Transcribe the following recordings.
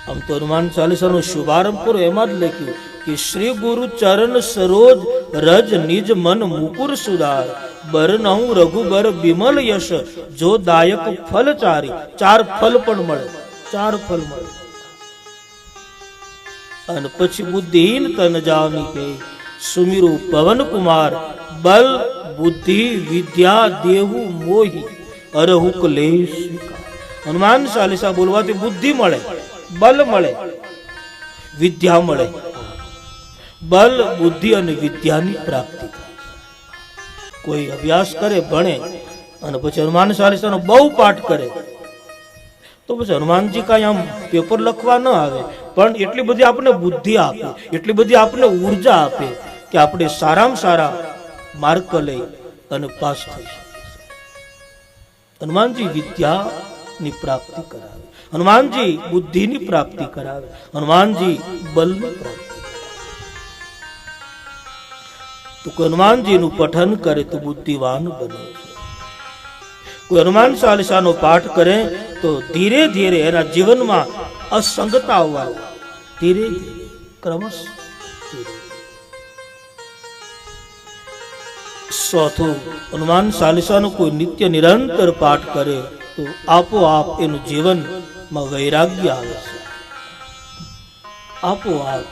આમ તો હનુમાન ચાલીસાનો શુભારંભ કરો એમાં જ લખ્યું કે શ્રી ગુરુ ચરણ સરોજ રજ નિજ મન મુકુર સુધાર બરનહું રઘુબર બિમલ યશ જો દાયક ફલ ચારી. 4 ફલ પણ મળે, 4 ફલ મળે. અને પછી બુદ્ધિહીન તન જાની કે સુમિરુ પવન કુમાર બલ બુદ્ધિ વિદ્યા દેવું મોહી અરહુ ક્લેશ. હનુમાન ચાલીસા બોલવાથી બુદ્ધિ મળે, બલ મળે, વિદ્યા મળે. બલ બુદ્ધિ અને વિદ્યાની પ્રાપ્તિ થાય. કોઈ અભ્યાસ કરે, ભણે અને પછી હનુમાન ચાલીસાનો બહુ પાઠ કરે તો પછી હનુમાનજી કાંઈ આમ પેપર લખવા ન આવે, પણ એટલી બધી આપણને બુદ્ધિ આપે, એટલી બધી આપણને ઉર્જા આપે કે આપણે સારામાં સારા માર્ક લઈ અને પાસ થઈ શકીએ. હનુમાનજી વિદ્યાની પ્રાપ્તિ કરાવે, હનુમાનજી બુદ્ધિની પ્રાપ્તિ કરાવે, હનુમાનજી બલની પ્રાપ્તિ. તો કોઈ હનુમાનજીનું પઠન કરે તો બુદ્ધિવાન બને છે. કોઈ હનુમાન ચાલીસાનો પાઠ કરે તો ધીરે ધીરે એના જીવનમાં અસંગતા આવવા, ધીરે ધીરે ક્રમશ. ચોથું, હનુમાન ચાલીસાનો કોઈ નિત્ય નિરંતર પાઠ કરે તો આપોઆપ એનું જીવનમાં વૈરાગ્ય આવે છે. આપોઆપ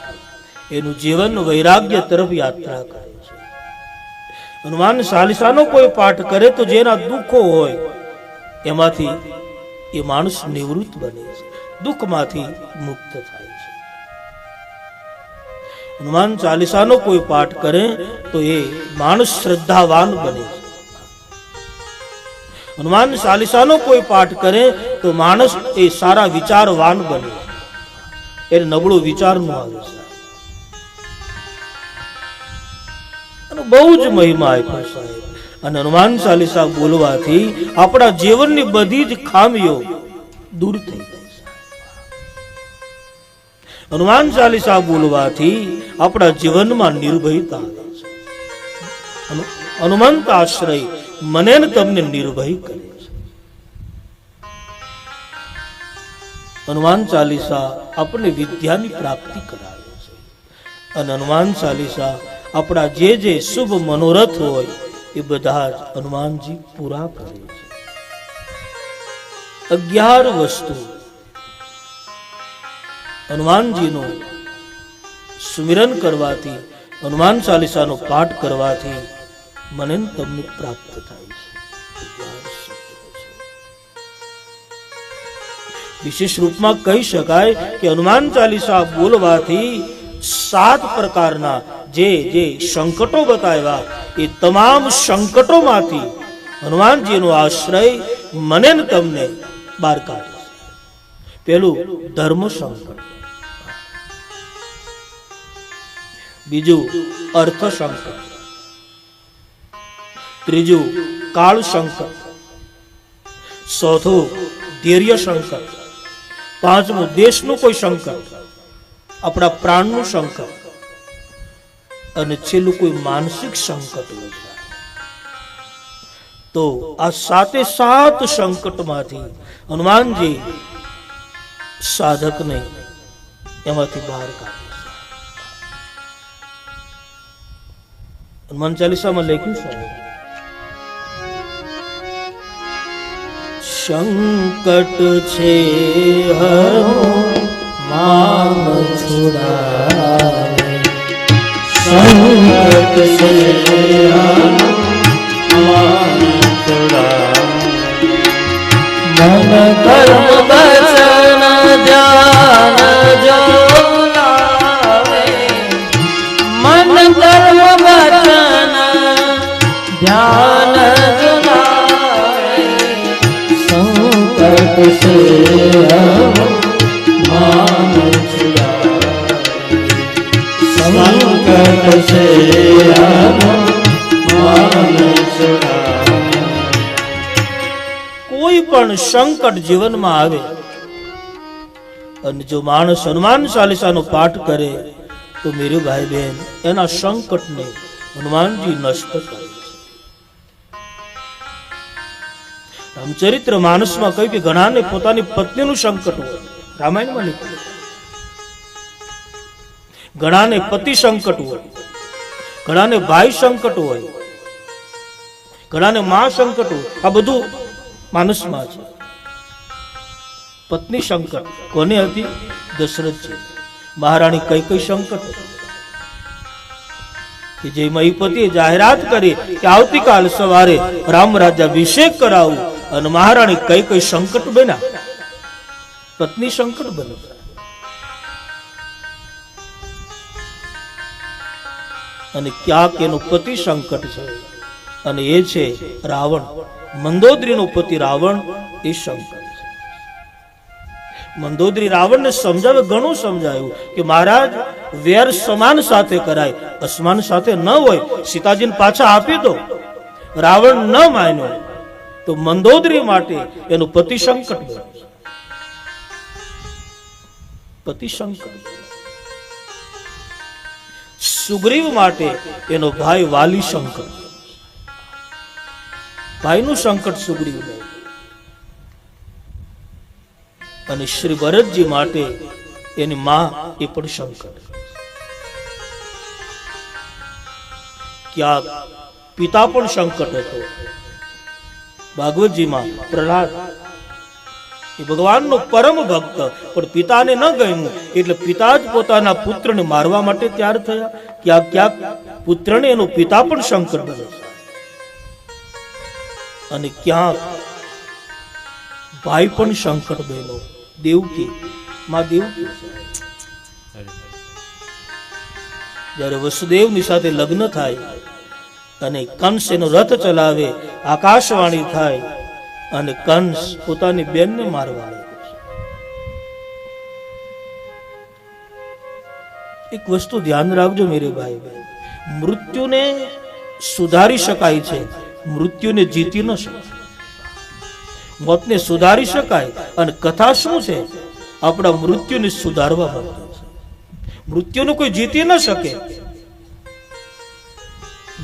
એનું જીવન વૈરાગ્ય તરફ યાત્રા કરે છે. હનુમાન ચાલીસાનો કોઈ પાઠ કરે તો જેના દુઃખો હોય એમાંથી એ માણસ નિવૃત્ત બને છે, દુઃખમાંથી મુક્ત થાય છે. હનુમાન ચાલીસાનો કોઈ પાઠ કરે તો એ માણસ શ્રદ્ધાવાન બને છે. હનુમાન ચાલીસાનો કોઈ પાઠ કરે તો માણસ એ સારા વિચારવાન બને છે, એને નબળો વિચાર ન આવે છે. બહુ જ મહિમા આપ્યો સાહેબ. અને હનુમાન ચાલીસા બોલવાથી આપણા જીવનની બધી જ ખામીઓ દૂર થઈ જાય છે. હનુમાન ચાલીસા બોલવાથી આપણા જીવનમાં નિર્ભયતા આવે છે. હનુમંત આશ્રય મને ને તમને નિર્ભય કરે છે. હનુમાન ચાલીસા આપણને વિદ્યાની પ્રાપ્તિ કરાવે છે. અને હનુમાન ચાલીસા આપણા જે જે શુભ મનોરથ હોય એ બધા જ હનુમાનજી પૂરા કરે છે. 11 વસ્તુ હનુમાનજીનો સુમિરન કરવાથી, હનુમાન ચાલીસાનો પાઠ કરવાથી મને તમને પ્રાપ્ત થાય છે. વિશેષ રૂપમાં કહી શકાય કે હનુમાન ચાલીસા બોલવાથી 7 પ્રકારના જે સંકટો બતાવ્યા એ તમામ સંકટોમાંથી હનુમાનજીનો આશ્રય મને ને તમને બહાર કાઢે છે. પેલું ધર્મ સંકટ, બીજું અર્થ સંકટ, ત્રીજું કાળ સંકટ, ચોથું ધૈર્ય સંકટ, પાંચમું દેશનું કોઈ સંકટ, આપણા પ્રાણનું સંકટ, અને છેલ્લું કોઈ માનસિક સંકટ હોય. તો આ 7 સંકટમાંથી હનુમાનજી સાધકને એમાંથી બહાર કાઢે છે. હનુમાન ચાલીસામાં લખ્યું છે, સંકટ છે હરો મામ છુડાવે, સંકટ છે મામ છુડાવે, મન કર્મ વચન ધ્યાન જો લાવે, મન કર્મ વચન ધ્યાન જો લાવે, સંકટ છે મામ છુડાવે, સંકટ છે મામ છુડાવે. કોઈ પણ સંકટ જીવનમાં આવે અને જો માણસ હનુમાન ચાલીસાનો પાઠ કરે તો મેરે ભાઈ બહેન એના સંકટને હનુમાનજી નષ્ટ કરે છે. રામચરિત્ર માનસમાં કહ્યું કે ઘણાને પોતાની પત્નીનું સંકટ હોય, રામાયણમાં લખ્યું ઘણાને પતિ સંકટ હોય, ઘણાને ભાઈ સંકટ હોય, ઘણાને માં સંકટ હોય. આ બધું માનસમાં છે. પત્ની સંકટ કોને હતી? દશરથજી. મહારાણી કઈ સંકટ કે જે મહીપતિએ જાહેરાત કરી કે આવતીકાલ સવારે રામ રાજ્યાભિષેક કરાવું, અને મહારાણી કઈ સંકટ બન્યા, પત્ની સંકટ બન્યા. અને ક્યાંક એનું પતિ સંકટ છે, અને એ છે રાવણ. મંદોદરીનો પતિ રાવણ એ સંકટ છે. મંદોદરી રાવણને સમજાવે, ઘણું સમજાયું કે મહારાજ વેર સમાન સાથે કરાય, અસમાન સાથે ન હોય. સીતાજીને પાછા આપી દો. રાવણ ન માન્યો તો મંદોદરી માટે એનું પતિ સંકટ બન્યું. પતિ સંકટ. સુગ્રીવ માટે એનો ભાઈ વાલી સંકટ. ભાઈનું સંકટ સુગ્રીવ. અને શ્રી ભરતજી માટે એની માં એ પણ સંકટ. ક્યાંક પિતા પણ સંકટ હતો. ભાગવતજીમાં પ્રહલાદ એ ભગવાનનો પરમ ભક્ત, પણ પિતાને ન ગમ્યું એટલે પિતા જ પોતાના પુત્રને મારવા માટે તૈયાર થયા. ક્યાંક પુત્રને એનો પિતા પણ સંકટ બને. અને ક્યાંક ભાઈ પણ સંકટ બન્યો. દેવકી, માં દેવકી. જ્યારે વસુદેવની સાથે લગ્ન થાય અને કંસ એનો રથ ચલાવે, આકાશવાણી થાય અને કંસ પોતાની બેનને મારવા લાગે. એક વસ્તુ ધ્યાન રાખજો મેરે ભાઈ, મૃત્યુને સુધારી શકાય છે, મૃત્યુને જીતી ન શકાય. મોતને સુધારી શકાય, અને કથા શું છે? આપણા મૃત્યુને સુધારવા માટે છે. મૃત્યુને કોઈ જીતી ન શકે,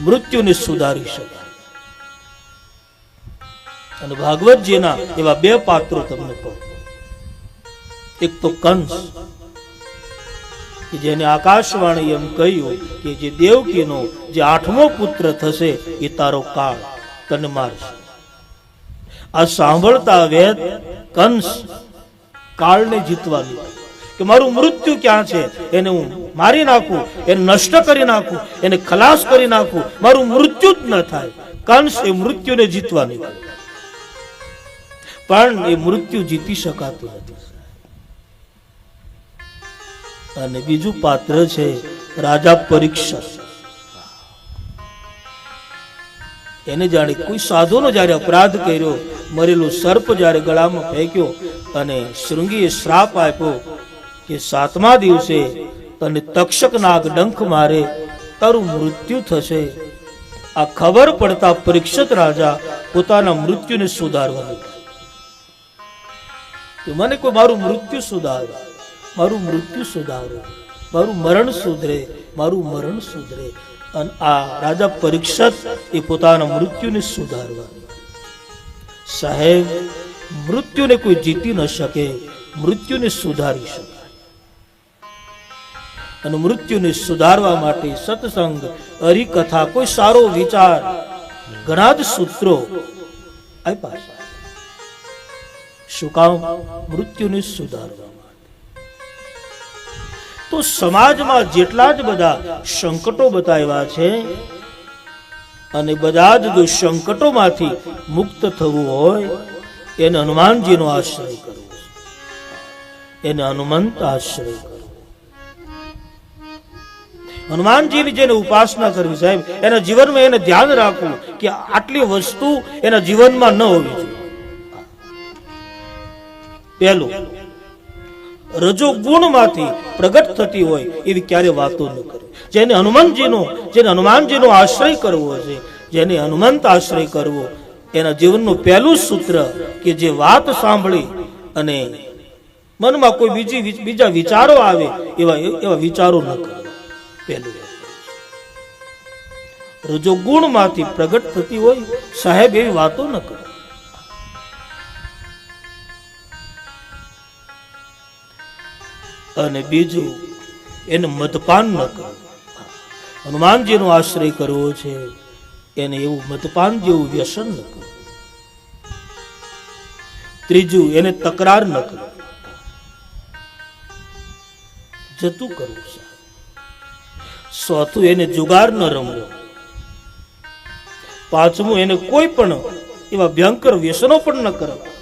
મૃત્યુને સુધારી શકાય. અને ભાગવતજીના એવા બે પાત્રો તમને કહું. એક તો કંસ, કે જેને આકાશવાણી એમ કહ્યું કે જે દેવકીનો જે 8મો પુત્ર થશે એ તારો કાળ તને મારશે. આ સાંભળતા વેદ કંસ કાળને જીતવાની, કે મારું મૃત્યુ ક્યાં છે, એને હું મારી નાખું, એને નષ્ટ કરી નાખું, એને ખલાસ કરી નાખું, મારું મૃત્યુ જ ન થાય. કંસ એ મૃત્યુને જીતવાની, પણ એ મૃત્યુ જીતી શકાતું નથી. અને બીજું પાત્ર છે રાજા પરીક્ષિત. એને જાણે કોઈ સાધુનો જયારે અપરાધ કર્યો, મરેલું સર્પ જયારે ગળામાં ફેંક્યો અને શૃંગીએ શ્રાપ આપ્યો કે 7મા દિવસે તને તક્ષક નાગ ડંખ મારે, તારું મૃત્યુ થશે. આ ખબર પડતા પરીક્ષિત રાજા પોતાના મૃત્યુને સુધારવા, મને કોઈ મારું મૃત્યુ સુધારે, મારું મૃત્યુ સુધારો, મારું મરણ સુધરે, મારું મરણ સુધરે. અને આ રાજા પરીક્ષિત એ પોતાના મૃત્યુને સુધારવા. સાહેબ, મૃત્યુને કોઈ જીતી ન શકે, મૃત્યુને સુધારી શકાય. અને મૃત્યુને સુધારવા માટે સત્સંગ, હરિકથા, કોઈ સારો વિચાર, ઘણા જ સૂત્રો આપ્યા. શું કામ? મૃત્યુને સુધારવા માટે. તો સમાજમાં જેટલા જ બધા સંકટો બતાવ્યા છે, અને બધા જ જો સંકટોમાંથી મુક્ત થવું હોય, એને હનુમાનજીનો આશ્રય કરવો, એને હનુમંત આશ્રય કરવો. હનુમાનજીની જેને ઉપાસના કરવી સાહેબ, એના જીવનમાં એને ધ્યાન રાખવું કે આટલી વસ્તુ એના જીવનમાં ન હોવી જોઈએ. પહેલું, રજો ગુણમાંથી પ્રગટ થતી હોય એવી ક્યારે વાતો ન કરે. જેને હનુમાનજીનો આશ્રય કરવો છે, જેને હનુમંત આશ્રય કરવો, એના જીવનનું પહેલું સૂત્ર કે જે વાત સાંભળી અને મનમાં કોઈ બીજા વિચારો આવે એવા વિચારો ન કરવા. પહેલું, રજો ગુણમાંથી પ્રગટ થતી હોય સાહેબ એવી વાતો ન કરે. અને બીજું એને મદપાન ન કરવું. હનુમાનજીનો આશ્રય કરવો છે એને એવું મદપાન જેવું વ્યસન ન કરવું. ત્રીજું, એને તકરાર ન કરવી, જતું કરવું. ચોથું, એને જુગાર ન રમવો. પાંચમું, એને કોઈ પણ એવા ભયંકર વ્યસનો પણ ન કરવા.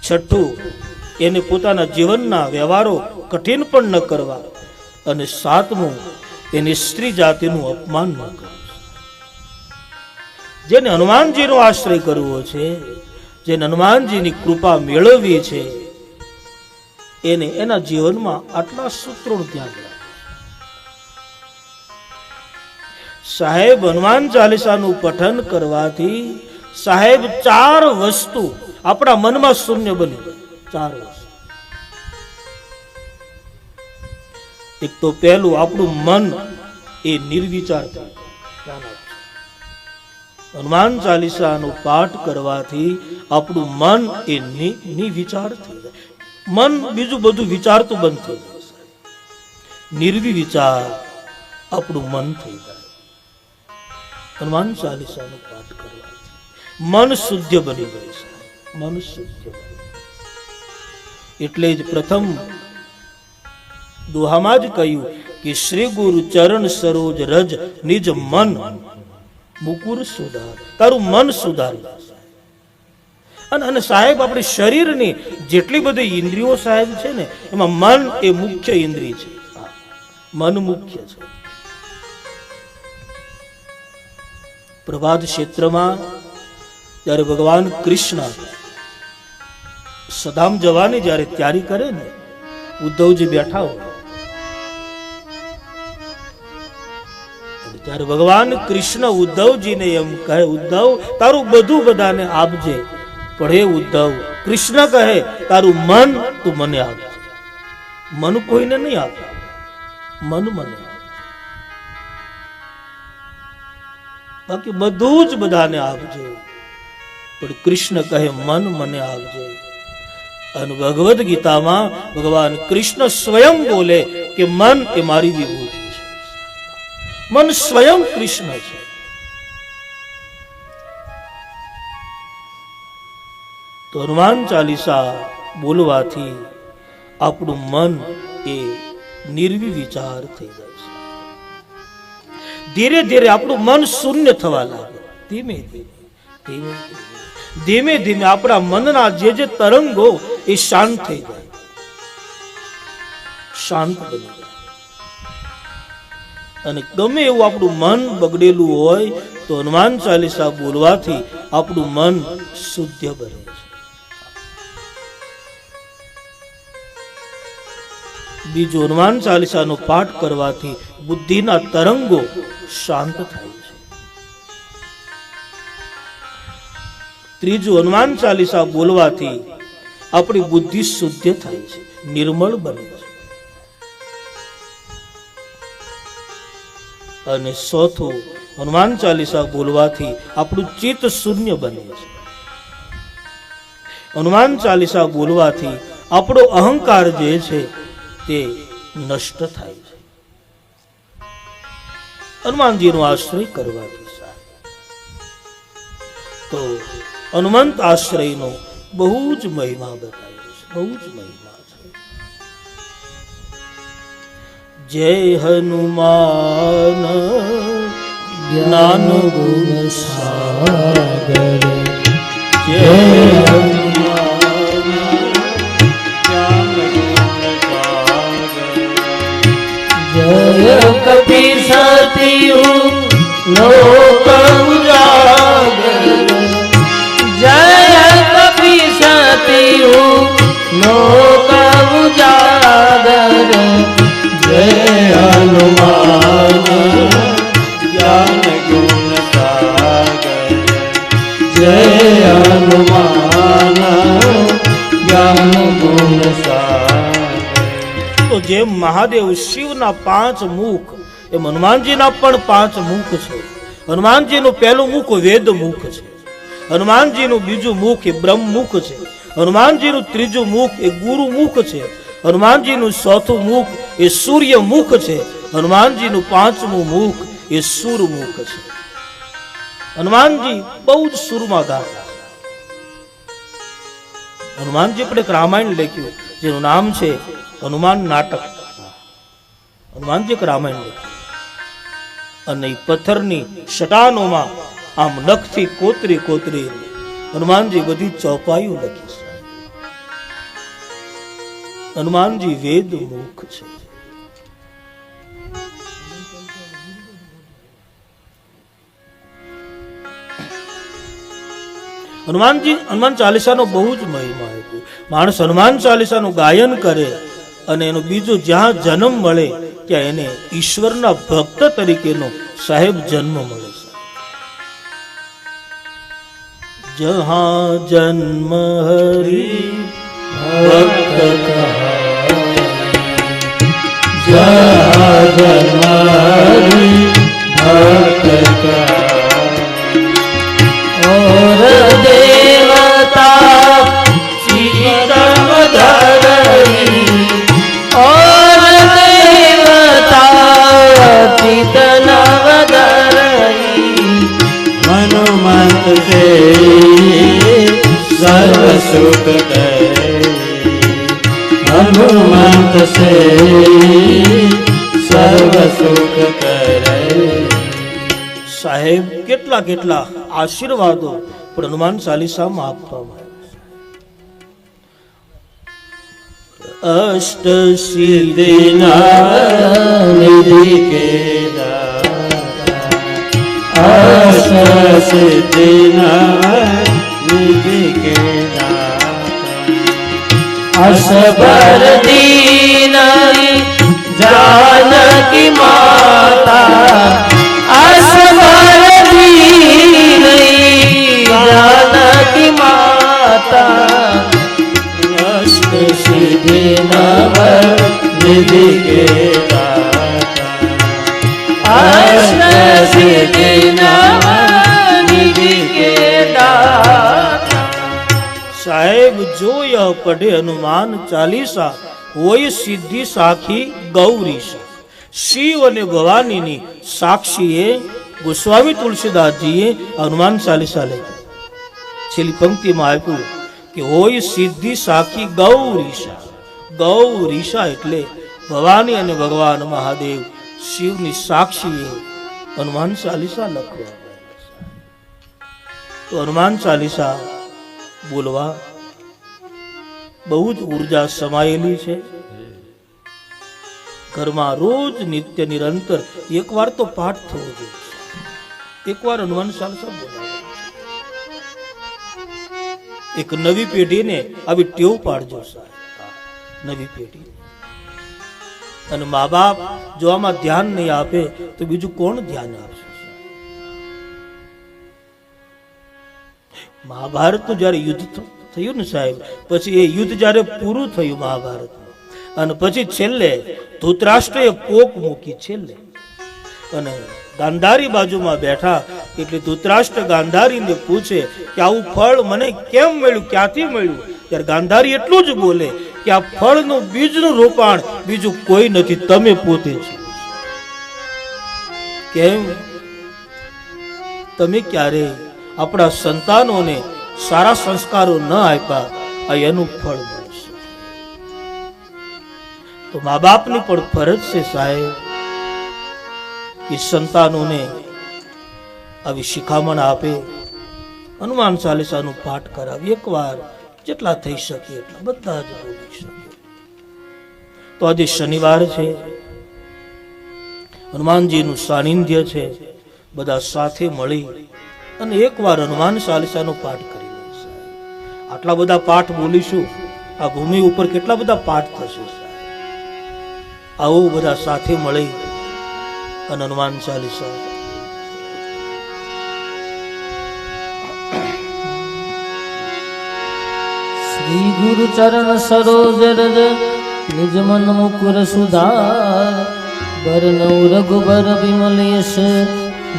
છઠ્ઠું, એને પોતાના જીવનના વ્યવહારો કઠિન પણ ન કરવા. અને સાતમું, એની સ્ત્રી જાતિનું અપમાન ન કરવું. જેને હનુમાનજીનો આશ્રય કરવો છે, જેને હનુમાનજીની કૃપા મેળવવી છે, એને એના જીવનમાં આટલા સૂત્રોનું ધ્યાન રાખવું. સાહેબ, હનુમાન ચાલીસાનું પઠન કરવાથી સાહેબ 4 વસ્તુ આપણા મનમાં શૂન્ય બની જાય. 4 વસ્તુ. એક તો પહેલું, આપણું મન એ નિર્વિચાર થાય. હનુમાન ચાલીસાનો પાઠ કરવાથી આપણું મન એ નિર્વિચાર થઈ જાય. મન બીજું બધું વિચારતું બંધ થઈ જાય. નિર્વિચાર આપણું મન થઈ જાય. હનુમાન ચાલીસાનો પાઠ કરવાથી મન શુદ્ધ બની જાય છે. મન શુદ્ધ બની. એટલે જ પ્રથમ દોહામાં જ કહ્યું કે શ્રી ગુરુ ચરણ સરોજ રજ નિજ મન મુકુર સુધાર. તારું મન સુધાર. અને સાહેબ, આપણી શરીરની જેટલી બધી ઇન્દ્રિયો સાહેબ છે ને, એમાં મન એ મુખ્ય ઇન્દ્રિય છે. મન મુખ્ય છે. પ્રભાત ક્ષેત્રમાં જ્યારે ભગવાન કૃષ્ણ સદામ જવાની જ્યારે તૈયારી કરે ને, ઉદ્ધવજી બેઠા હોય ત્યારે ભગવાન કૃષ્ણ ઉદ્ધવજીને એમ કહે, ઉદ્ધવ, તારું બધું બધાને આપજે, પણ હે ઉદ્ધવ, કૃષ્ણ કહે તારું મન તું મને આપજે. મન કોઈને નહીં આપે, મન મને આપે. બાકી બધું જ બધાને આપજે, પણ કૃષ્ણ કહે મન મને આપજે. અને ભગવદ ગીતામાં ભગવાન કૃષ્ણ સ્વયં બોલે કે મન એ મારી વિભૂતિ છે. મન સ્વયં કૃષ્ણ છે. તો હનુમાન ચાલીસા બોલવાથી આપણું મન એ નિર્વિચાર થઈ જાય છે. ધીરે ધીરે આપણું મન શૂન્ય થવા લાગે. ધીમે ધીમે ધીમે ધીમે આપણા મનના જે તરંગો એ શાંત થઈ જાય, શાંત બની જાય. અને ગમે એવું આપણું મન બગડેલું હોય તો હનુમાન ચાલીસા બોલવાથી આપણું મન શુદ્ધ બને છે. બીજું, હનુમાન ચાલીસાનો પાઠ કરવાથી બુદ્ધિના તરંગો શાંત થાય છે. ત્રીજું, હનુમાન ચાલીસા બોલવાથી આપણી બુદ્ધિ શુદ્ધ થાય છે, નિર્મળ બને છે. અને ચોથું, હનુમાન ચાલીસા બોલવાથી આપણું ચિત્ત શૂન્ય બને છે. હનુમાન ચાલીસા બોલવાથી આપણો અહંકાર જે છે તે નષ્ટ થાય છે. હનુમાનજીનો આશ્રય કરવાથી. તો હનુમંત આશ્રયનો બહુ જ મહિમા બતાવ્યો છે, બહુ જ મહિમા છે. જય હનુમાન જ્ઞાન ગુણ સાગર, જય હનુમાન જ્ઞાન ગુણ સાગર, જય કપીર સતી લોક ઉજાગર, જય કપીર સતી લોક ઉજાગર, જય હનુમાન જ્ઞાન ગુણ સાગર, જય હનુમાન જ્ઞાન ગુણ સાગર. તો જેમ મહાદેવ શિવના 5 મુખ એમ હનુમાનજીના પણ 5 મુખ છે. હનુમાનજીનું પહેલું મુખ વેદ મુખ છે. હનુમાનજીનું બીજું મુખ એ બ્રહ્મ મુખ છે. હનુમાનજીનું ત્રીજું મુખ એ ગુરુ મુખ છે. હનુમાનજીનું ચોથું મુખ એ સૂર્ય મુખ છે, હનુમાનજીનું પાંચમું મુખ એ સૂર મુખ છે. હનુમાનજી બહુ જ સુરમાં ગાતા. હનુમાનજી પણ એક રામાયણ લખ્યું જેનું નામ છે હનુમાન નાટક. હનુમાનજી એક રામાયણ લખ્યું અને એ પથ્થરની ચટાનોમાં આમ નખથી કોતરી કોતરી હનુમાનજી બધી ચોપાઈઓ લખી છે. હનુમાનજી વેદ મુખ છે. હનુમાન ચાલીસાનો બહુ જ મહિમા હતો. માણસ હનુમાન ચાલીસાનું ગાયન કરે અને એનો બીજો જ્યાં જન્મ મળે ત્યાં એને ઈશ્વરના ભક્ત તરીકેનો સાહેબ જન્મ મળે છે. જહાં જન્મ હરી ભક્ત જહાં જન્મ હરી ભક્ત और देवता चितम धरई और देवता चितनव धरई हनुमंत से सर्व सुख करे हनुमंत से सर्व सुख करे. સાહેબ કેટલા કેટલા આશીર્વાદો પણ હનુમાન ચાલીસામાં આપવામાં આવે. અષ્ટ સિદ્ધિના નિધિ કે દાતા અષ્ટ સિદ્ધિના નિધિ કે દાતા અસબર દીનાઈ જાનકી માતા जानकी माता अष्ट सिद्धि नव निधि के दाता अष्ट सिद्धि नव निधि के दाता. साहेब जो यह पढ़े हनुमान चालीसा वही सिद्धि साखी गौरीशा. શિવ અને ભવાનીની સાક્ષીએ ગોસ્વામી તુલસીદાસજીએ હનુમાન ચાલીસા લખી. છેલ્લી પંક્તિમાં આપ્યું કે હોય સિદ્ધિ સાખી ગૌરીશા. ગૌરીશા એટલે ભવાની અને ભગવાન મહાદેવ શિવની સાક્ષીએ હનુમાન ચાલીસા લખવા. તો હનુમાન ચાલીસા બોલવા બહુ જ ઉર્જા સમાયેલી છે. ઘરમાં રોજ નિત્ય નિરંતર એકવાર તો પાઠ થવો જોઈએ. એકવાર હનુમાન ચાલીસા બોલાવો. એક નવી પેઢીને આવી ટેવ પાડજો સાહેબ. નવી પેઢી અને મા બાપ જો આમાં ધ્યાન નહીં આપે તો બીજું કોણ ધ્યાન આપશે? મહાભારતનું જયારે યુદ્ધ થયું ને સાહેબ, પછી એ યુદ્ધ જયારે પૂરું થયું મહાભારત અને પછી છેલ્લે ધૃતરાષ્ટ્રએ પોક મૂકી છેલ્લે અને ગાંધારી બાજુમાં બેઠા એટલે ધૃતરાષ્ટ્ર ગાંધારીને પૂછે કે આવું ફળ મને કેમ મળ્યું, ક્યાંથી મળ્યું? ત્યારે ગાંધારી એટલું જ બોલે કે આ ફળનું બીજનું રોપાણ બીજું કોઈ નથી, તમે પોતે છો. કેમ? તમે ક્યારે આપણા સંતાનોને સારા સંસ્કારો ન આપ્યા, આ એનું ફળ મળશે. તો મા બાપની પણ ફરજ છે સાહેબ કે સંતાનોને આવી શિખામણ આપે, હનુમાન ચાલીસાનું પાઠ કરાવી. એકવાર જેટલા થઈ શકે એટલા બધા જ બોલી શકે. તો આજે શનિવાર છે, હનુમાનજીનું સાનિધ્ય છે. બધા સાથે મળી અને એકવાર હનુમાન ચાલીસાનો પાઠ કરી લઈશું. આટલા બધા પાઠ બોલીશું, આ ભૂમિ ઉપર કેટલા બધા પાઠ થશે. આવો બધા સાથે મળી અને હનુમાન ચાલીસા. શ્રી ગુરુ ચરણ સરોજ રજ નિજ મન મુકુર સુધાર બરનૌ રઘુબર વિમલ યશ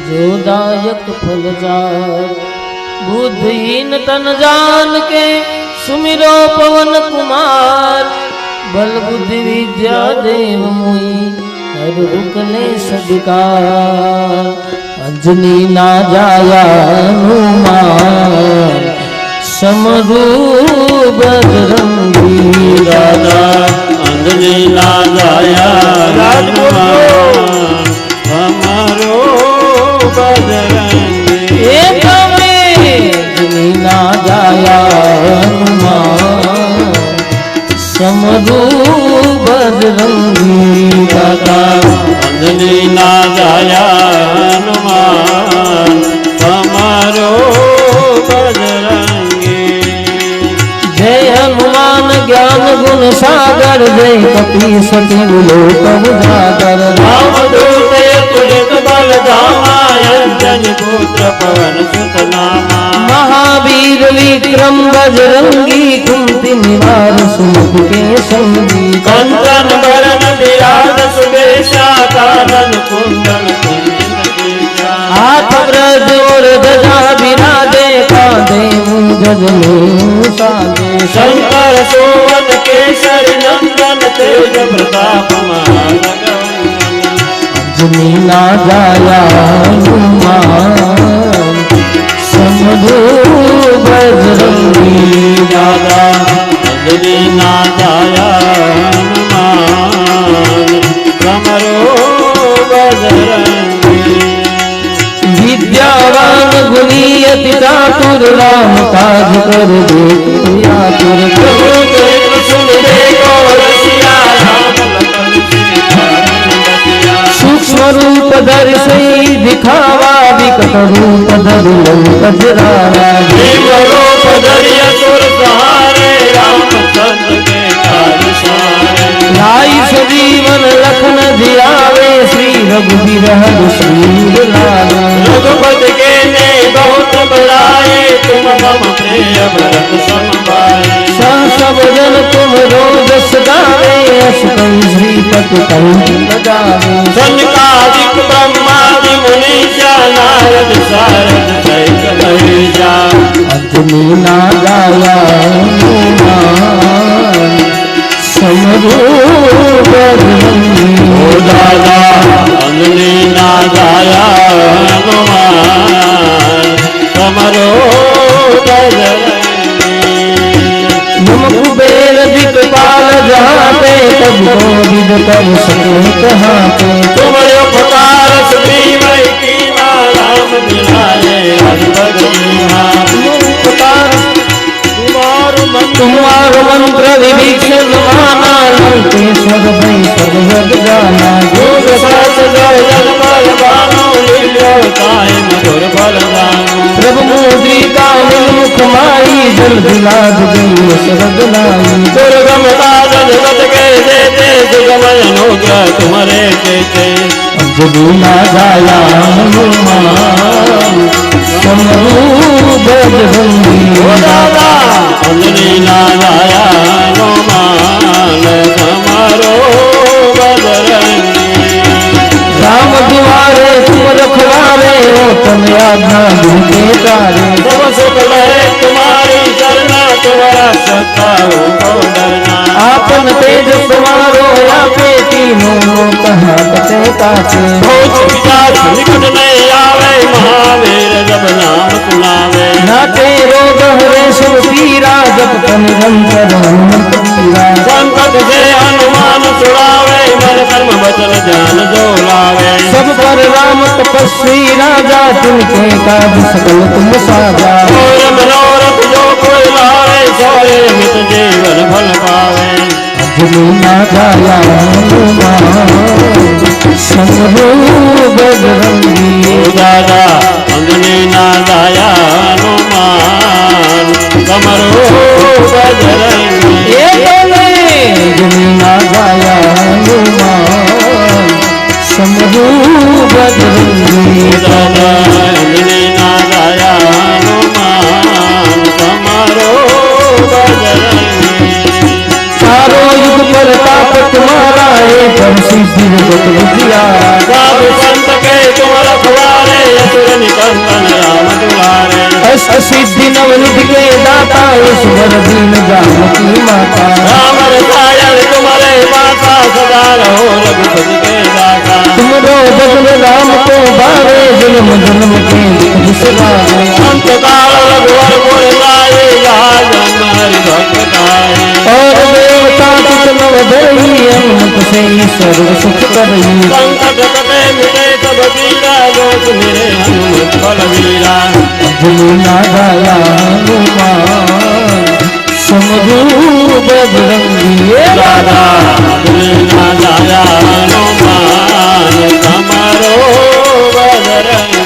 जो दायक फल जार बुद्धिहीन तन जान के सुमिरो पवन कुमार बल बुद्धि विद्या देव मोहि हर क्लेश विकार अंजनी ना जाया हनुमान समरू बजरंगी दादा अंजनी ना जाया हनुमान हमारो बजरंगी एक अंजनी ना जाया हनुमान समरू बजरंगी दादा अंजनी ना जाया हनुमान हमारो बजरंगी जय हनुमान ज्ञान गुण सागर जय कपीस तिहु लोक उजागर रामदूत तुलित बल धामा अंजनी पुत्र पवन सुत नामा महावीर विक्रम बजरंगी कुंती निवार सुमति के संगी कंचन बरन विराज सुबेशा कानन कुंडल कुंचित केशा हाथ ब्रज और ध्वजा विराजे कांधे मूंज जनेऊ साजे शंकर सोवन केसरी नंदन तेज प्रताप महानगवंदन अंजनी ना जाया हनुमान समरू बजरंगी दादा अंजनी ना जाया हनुमान समरो बजरंगी विद्यावान गुणी अति चातुर राम काज कर दे आतुर प्रभु चरित्र सुन देखो रसिया राम लखन सीता रघुपतिया सूक्ष्म रूप धरि सही दिखावा विकट रूप धरि लंक जरावा भीम रूप धरि असुर सहारे रामचंद्र के काज सारे लाई सजीवन लखन जियावे श्री रघुवीर हर श्री लावे रघुपति के ने बहुत बड़ाए तुम मम प्रिय भरत सम भाई सब जन तुम रोज सदावे अस कई श्रीपति कंठ लगावे सनकादिक ब्रह्मादि मुनीषा नारद सारद सहित महेशा अंजनी ना जाया हनुमान समरू बजरंगी ओ दादा अंजनी ना जाया हनुमान समरो बजरंगी नम कुबेर दिक्पाल जहाँ पे तब को विद कर सके कहाँ पे तुम उपकार सुग्रीव कीना राम मिलाए हरिभक्त मीना तुम्हार मंत्र विभीषण माना लंकेश्वर भई सब जग जाना योग सहस जय जन पर बानो लील्यो ताहि मधुर फल दानो प्रभु मुद्रिका मुख माई जल दिलाद गई शरद लाई दुर्गम काज जगत के देते सुगमय अनुग्रह तुम्हारे केते अंजनी ना जाया हनुमान समरू बजरंगी ओ दादा अंजनी ना जाया हनुमान समारो बजरंगी राम दुआरे तुम रखवारे हो तन आज्ञा दिल के तारे सब सुख लहे तुम्हारी शरणा तुम्हारा सत्ता हो डरना आपन तेज समारो या पे तीनों लोक हाथते ताचे भूत पिशाच निकट नहीं आवे महावीर जब नाम सुनावे नाटे रोग हरे सब पीरा जप निरंतर हनुमत पीरा संकट से हनुमान छुड़ावे मन कर्म वचन ध्यान जो लावे सब पर राम तपस्वी राजा तुमके काज सकल तुम साजा और मनोरथ जो कोई लावे सोए मित जीवन फल पावे अंजनी ना जाया हनुमान समरू बजरंगी ओ दादा अंजनी ना जाया हनुमान समरो बजरंगी अंजनी ना जाया हनुमान समरू बजरंगी ओ दादा अंजनी ना जाया हनुमान समरो बजरंगी चारों युग पर ताप तुम्हारा है पर सिद्धि जगत विद्यारा साधु संत के तुम रखवारे असुर निकंदन राम दुलारे अष्ट सिद्धि नवनिधि के दाता ईश्वर दीन जानकी माता राम रसायन तुम सगाए अंतकाल रघुवर गुण गाए आज हमारी भक्त गाए और देवता चितनव धरई अनंत से सर्व सुख करई संकट कटे मिटे सब पीरा लोक मेरे हनुमत बलवीरा अंजलि ना गाया हनुमान समझू बजरंगी राधा अंजलि ना गाया हनुमान तुम्हारो बजरंगी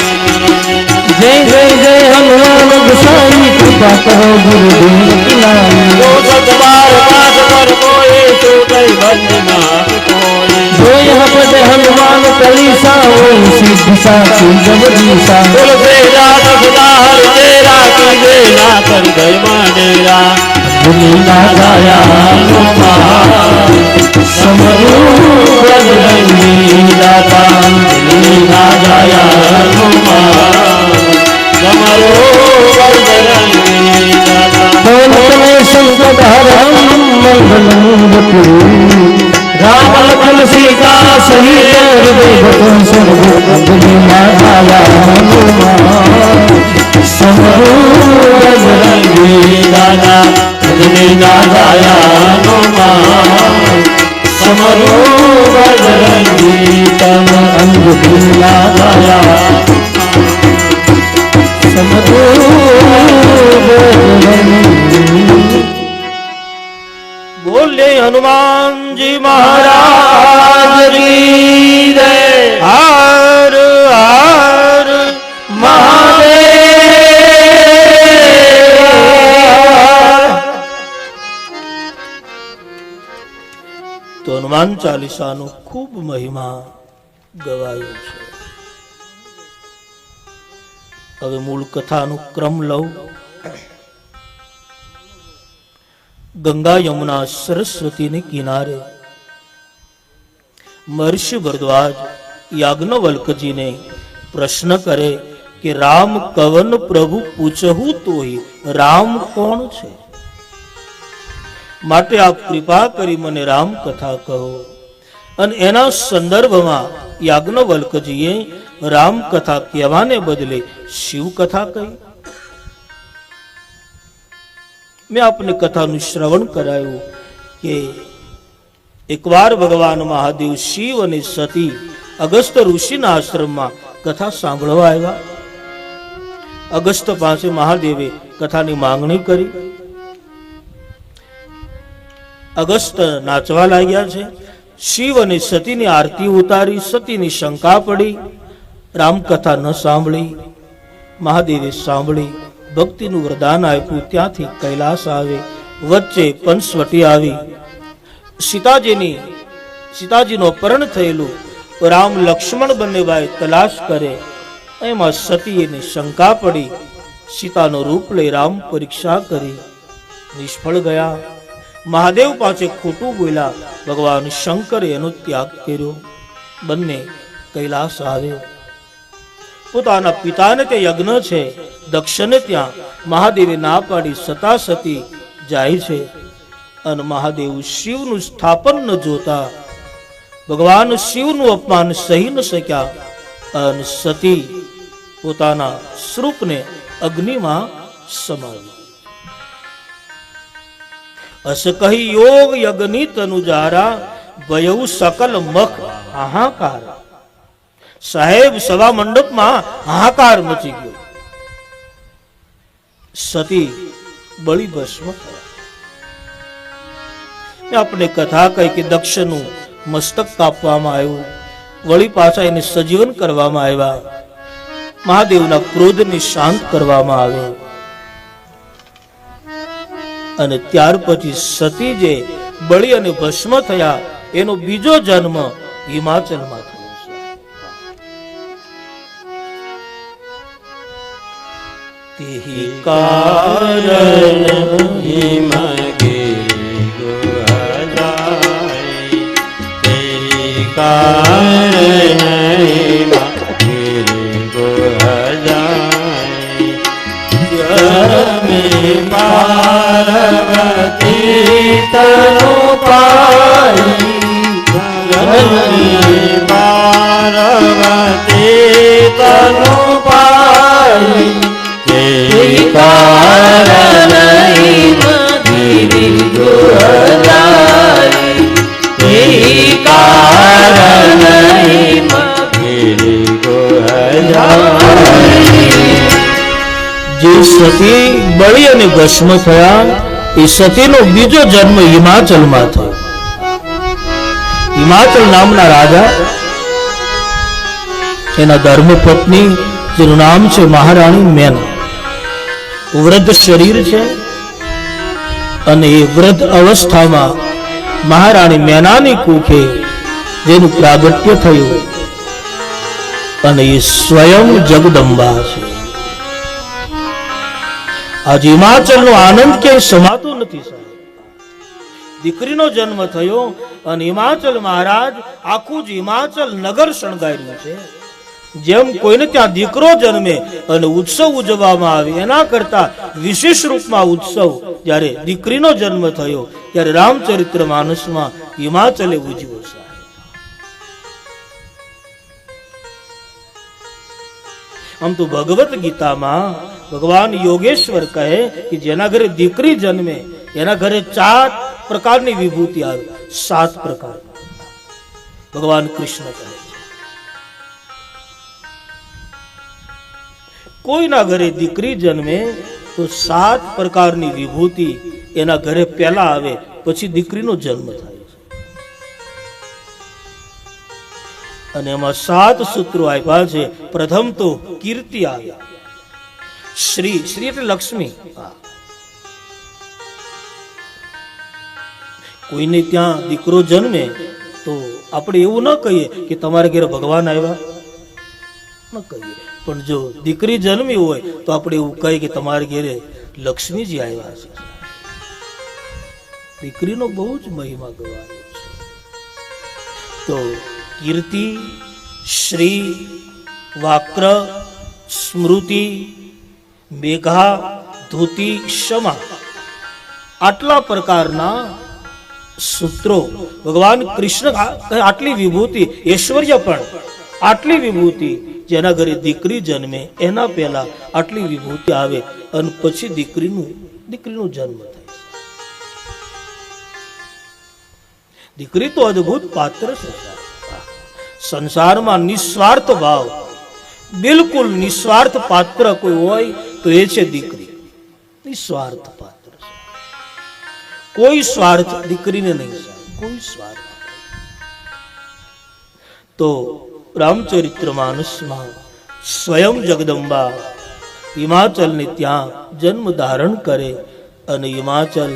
जय जय जय हनुमान गोसाई कृपा करो गुरुदेव की नाई जो सतबार पाठ पर कोई तो कई बंदना कोई जो यहाँ पद हनुमान चालीसा वो सिद्धि साखी जब जीसा कुल से जात सदा हर तेरा कीजे ना कर गए मानेरा अंजलि ना गाया हनुमान समझू बजरंगी दाता अंजलि ना गाया हनुमान तुम्हारो बजरंगी दाता कौन समय संकट हरम मंगलम बपुरी राम लखन सीता सहित हृदय सर्व अंजलि ना गाया हनुमान समझू बजरंगी दाता अंजलि ना गाया हनुमान समझू बजरंगी तम अंजलि ना गाया समझू बजरंगी बोले हनुमान जी महाराज की जय। हर हर महादेव। तो हनुमान चालीसाનો ખૂબ મહિમા ગવાયો છે। હવે મૂળ કથાનો ક્રમ લઉં। गंगा यमुना सरस्वती ने किनारे महर्षि भरद्वाज याज्ञवल्क जी ने प्रश्न करे कि राम कवन प्रभु पूछहु तो ही राम कोण छे, माटे आप कृपा करी मने राम कथा कहो। अने एना संदर्भमां याज्ञवल्कजीए राम कथा कहेवाने बदले शिव कथा कही। मैं आपने कथाનું શ્રવણ કરાયું કે એકવાર ભગવાન મહાદેવ શિવ અને સતી અગસ્ત્ય ઋષિના આશ્રમમાં કથા સાંભળવા આવ્યા। અગસ્ત્ય પાસે મહાદેવે કથાની માંગણી કરી। અગસ્ત્ય નાચવા લાગ્યા છે। શિવ અને સતીની આરતી ઉતારી। સતીની શંકા પડી, રામ કથા ન સાંભળી। મહાદેવે સાંભળી, ભક્તિનું વરદાન આપ્યું। ત્યાંથી કૈલાસ આવે, વચ્ચે પંચવટી આવી। સીતાજીનું અપહરણ થયેલું રામ લક્ષ્મણ બંને ભાઈ તલાશ કરે। એમાં સતીને શંકા પડી, સીતાનું રૂપ લઈ રામ પરીક્ષા કરી, નિષ્ફળ ગયા। મહાદેવ પાસે ખોટું બોલ્યા, ભગવાન શંકરે એનો ત્યાગ કર્યો। બંને કૈલાસ આવ્યો। પોતાના પિતાને તે યજ્ઞ છે દક્ષને ત્યાં મહાદેવે ના પાડી સતા સતી જાય છે। અને મહાદેવ શિવનું સ્થાપન ન જોતા ભગવાન શિવનું અપમાન સહી ન શક્યા અને સતી પોતાના સ્વરૂપને અગ્નિમાં સમાવી। અસ કહી યોગ યજ્ઞ તનુજારા ભયઉ સકલ મખ હાહાકાર। સાહેબ સભા મંડપમાં હાહાકાર મચી ગયો। સતી બળી ભસ્મ થયા। આપણે કથા કહી કે દક્ષનું મસ્તક કાપવામાં આવ્યું, વળી પાછા એને સજીવન કરવામાં આવ્યા। મહાદેવના ક્રોધને શાંત કરવામાં આવ્યો। અને ત્યાર પછી સતી જે બળી અને ભસ્મ થયા એનો બીજો જન્મ હિમાચલમાં થયો। तेहि कारण हिमगे गुहराई तेहि कारण हिमगे गुहराई में पार्वती तनु पाई पार्वती तनु पाई સતી બળી અને ભસ્મ થયા એ સતીનો બીજો જન્મ હિમાચલમાં થયો. હિમાચલ નામના રાજા, એના ધર્મપત્ની જેનું નામ છે મહારાણી મેના. વૃદ્ધ શરીર છે અને એ વૃદ્ધ અવસ્થામાં મહારાણી મેનાની કુખે જેનું પ્રાગટ્ય થયું અને એ સ્વયં જગદંબા છે. આજે હિમાચલનો આનંદ ક્યાંય સમાતો નથી સાહેબ. દીકરીનો જન્મ થયો અને હિમાચલ મહારાજ આખું જ હિમાચલ નગર શણગાર્યું છે. જેમ કોઈને ત્યાં દીકરો જન્મે અને ઉત્સવ ઉજવવામાં આવે એના કરતા વિશેષ રૂપમાં ઉત્સવ જ્યારે દીકરીનો જન્મ થયો ત્યારે રામચરિત્ર માનસમાં હિમાચલે ઉજવ્યો છે. આમ તો ભગવત ગીતામાં ભગવાન યોગેશ્વર કહે કે જેના ઘરે દીકરી જન્મે એના ઘરે 4 પ્રકારની વિભૂતિ આવે. 7 પ્રકાર ભગવાન કૃષ્ણ કહે છે. કોઈના ઘરે દીકરી જન્મે તો 7 પ્રકારની વિભૂતિ એના ઘરે પહેલા આવે, પછી દીકરીનો જન્મ થાય છે. અને એમાં 7 સૂત્રો આપ્યા છે. પ્રથમ તો કીર્તિ આવે. શ્રી, શ્રી એટલે લક્ષ્મી. કોઈને ત્યાં દીકરો જન્મે તો આપણે એવું ન કહીએ કે તમારા ઘરે ભગવાન આવ્યા, ન કહીએ. પણ જો દીકરી જન્મી હોય તો આપણે એવું કહીએ કે તમારા ઘરે લક્ષ્મીજી આવ્યા છે. દીકરીનો બહુ જ મહિમા ગવાયો છે. તો કીર્તિ, શ્રી, વાક્ર, સ્મૃતિ, મેઘા, ધૂતિ, ક્ષમા, આટલા પ્રકારના સૂત્રો ભગવાન કૃષ્ણ. આટલી વિભૂતિ, ઐશ્વર્ય પણ આટલી વિભૂતિ જેના ઘરે દીકરી જન્મે એના પહેલા આટલી વિભૂતિ આવે અને પછી દીકરીનો જન્મ થાય. દીકરી તો અદ્ભુત પાત્ર છે. સંસારમાં નિસ્વાર્થ ભાવ, બિલકુલ નિસ્વાર્થ પાત્ર કોઈ હોય તો એ છે દીકરી. નિસ્વાર્થ પાત્ર છે. કોઈ સ્વાર્થ દીકરીને નહીં, કોઈ સ્વાર્થ. તો રામચરિત્ર માનસમાં સ્વયં જગદંબા હિમાચલને ત્યાં જન્મ ધારણ કરે અને હિમાચલ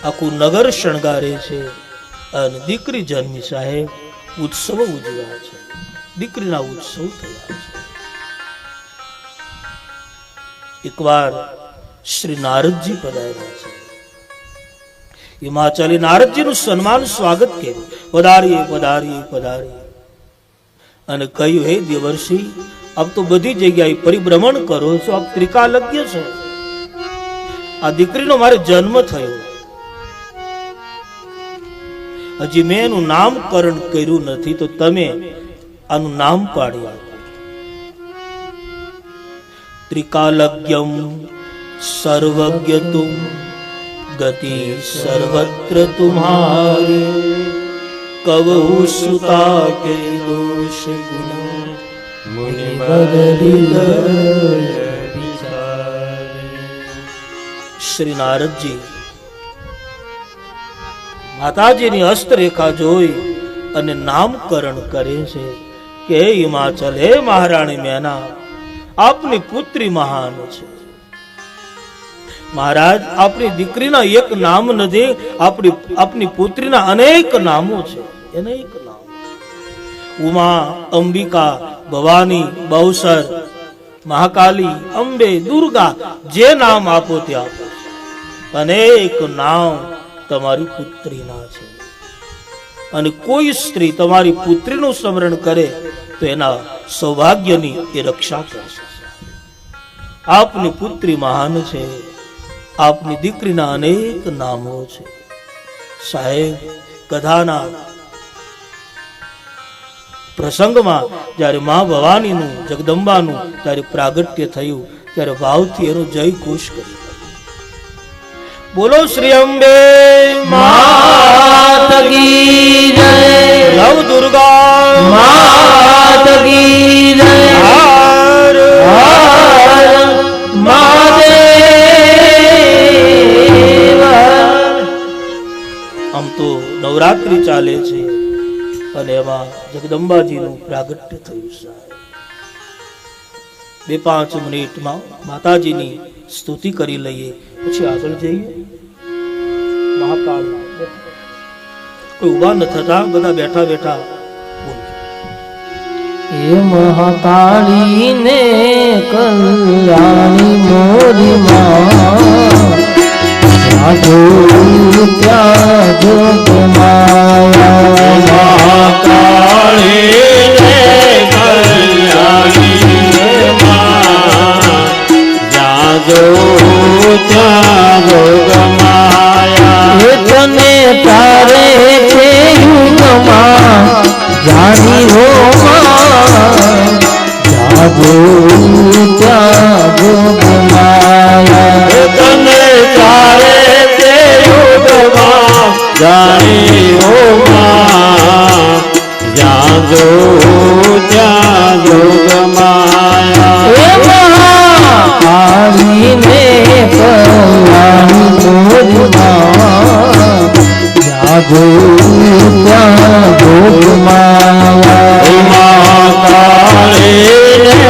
આખું નગર શણગારે છે અને દીકરી જન્મી સાહેબ ઉત્સવ ઉજવ્યા છે. દીકરીના ઉત્સવ થયા છે. એકવાર શ્રી નારદજી પધાર્યા છે હિમાચલે. નારદજીનું સન્માન સ્વાગત કર્યું. પધારીએ પધારીએ પધારીએ અને કહ્યું, હે દેવર્ષિ, આપ તો બધી જગ્યાએ પરિભ્રમણ કરો છો, આપ ત્રિકાલજ્ઞ છો. આ દીકરીનો મારે જન્મ થયો, હજી મેં એનું નામકરણ કર્યું નથી, તો તમે આનું નામ પાડી આપો. ત્રિકાલજ્ઞમ સર્વજ્ઞ તુમ, ગતિ સર્વત્ર તુમ્હારી, કવહુ સુતા કે દોષ ગુણ, મુનિ બદલી. શ્રી નારદજી માતાજીની હસ્તરેખા જોઈ અને નામકરણ કરે છે કે હે હિમાચલ, હે મહારાણી મેના, આપની પુત્રી મહાન છે. મહારાજ, આપણી દીકરીના એક નામ નથી, આપની પુત્રીના અનેક નામો છે. અનેક નામ. ઉમા, અંબિકા, ભવાની, બહુસર, મહાકાલી, અંબે, દુર્ગા, જે નામ આપો તે આપો. અનેક નામ તમારી પુત્રીના છે. અને કોઈ સ્ત્રી તમારી પુત્રીનું સ્મરણ કરે તો એના સૌભાગ્યની એ રક્ષા કરશે. આપની પુત્રી મહાન છે. આપની દીકરીના અનેક નામો છે. સાહેબ, કથાના પ્રસંગમાં જ્યારે મા ભવાનીનું, જગદંબાનું જ્યારે પ્રાગટ્ય થયું ત્યારે ભાવથી એનો જય ઘોષ કર્યો. બોલો શ્રી અંબે માત કી જય, નવ દુર્ગા માત કી જય, હર હર મહાદેવ. આમ તો નવરાત્રિ ચાલે છે અને એમાં જગદંબાજીનું પ્રાગટ્ય થયું સાહેબ. 2-5 મિનિટમાં માતાજીની સ્તુતિ કરી લઈએ, પછી આગળ જઈએ. મહાકાળ કોઈ ઉભા ન થતા, બધા બેઠા બેઠા એ મહાકાળી ને કલ્યાણી મોરી માં જાગો ત્યાં જોગ માયા. મહાકાળી ને કલ્યાણી માં જાગો ત્યાં જોગ માયા. એ તને તારે છે યુગમાં જાની હો જાગો ત્યાં જોગ માયા. તને તારે તે યુગમાં જાણી હો માં જાગો ત્યાં જોગ માયા. એ મહાકાળી ને કલ્યાણી મોરમાં જાગો ત્યાં જોગ માયા. મહાકાળી ને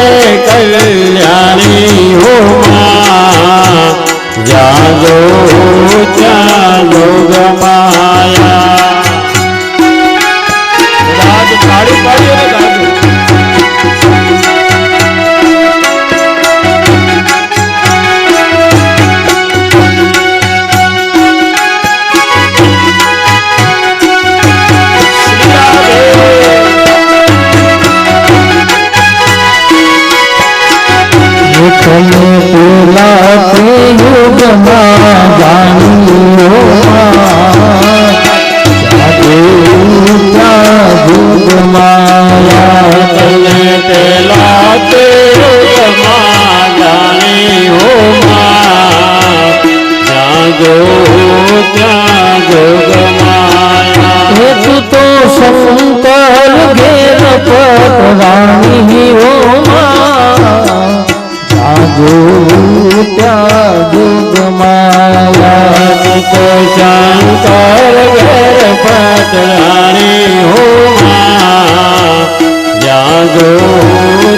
કલ્યાણી હો માં જાગો ત્યાં જોગ માયા. રાજ તાળી પાડીએ ને ગાજો. તમે પેલા તે યુગમાં જાણી હો જાગો ત્યાં જોગ માયા. તને પેલા તે યુગમાં જાણી હો માં જાગો ત્યાં જોગ માયા. હે તું તો શંકર ઘેર પટરાણી હો જાગો ત્યાં જોગ માયા. તો શંકર ઘેર પટરાણી હો માં જાગો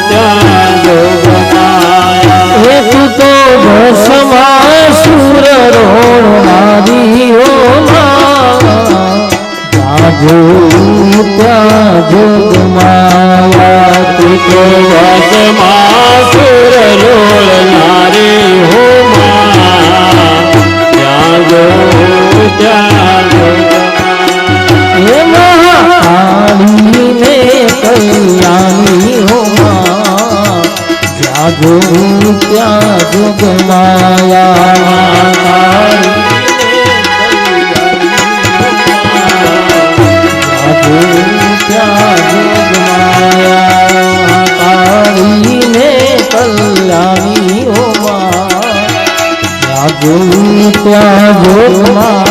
ત્યાં જોગ માયા. હે તું તો ભસ્માસુર રોણનારી હો જાગો ત્યાં જોગ માયા. તું તો વસમાસુર રોળનારી હો માં જાગો ત્યાં જોગ માયા. હે મહાકાળી ને કલ્યાણી હો જાગો ત્યાં જોગ માયા. જાગો ત્યાં જોગ માયા. કાળી ને કલ્યાણી હો જાગો ત્યાં જોગ માયા.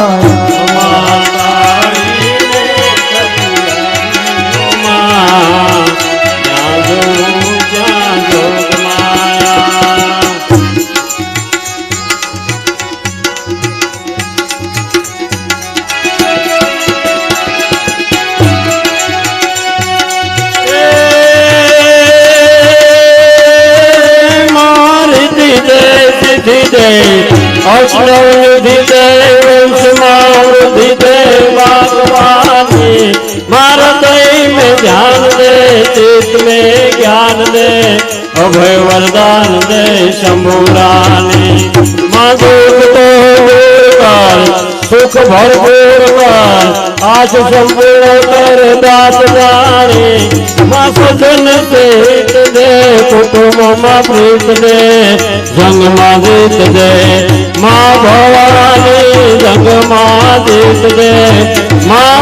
અષ્ટવૃદ્ધિ દે વંશમાં વૃદ્ધિ દે ભગવાની. મારા દય में ध्यान दे, चित्त में ज्ञान दे, अभय वरदान दे शंभुरानी. माँ दुख तो दूर कर, सुख भरपूर कर, आज संपूर्ण कर दात दानी. माँ सजन से हित दे, कुटुंब माँ प्रीत दे, जंग माँ जीत दे. माँ भवानी जंग माँ जीत दे. माँ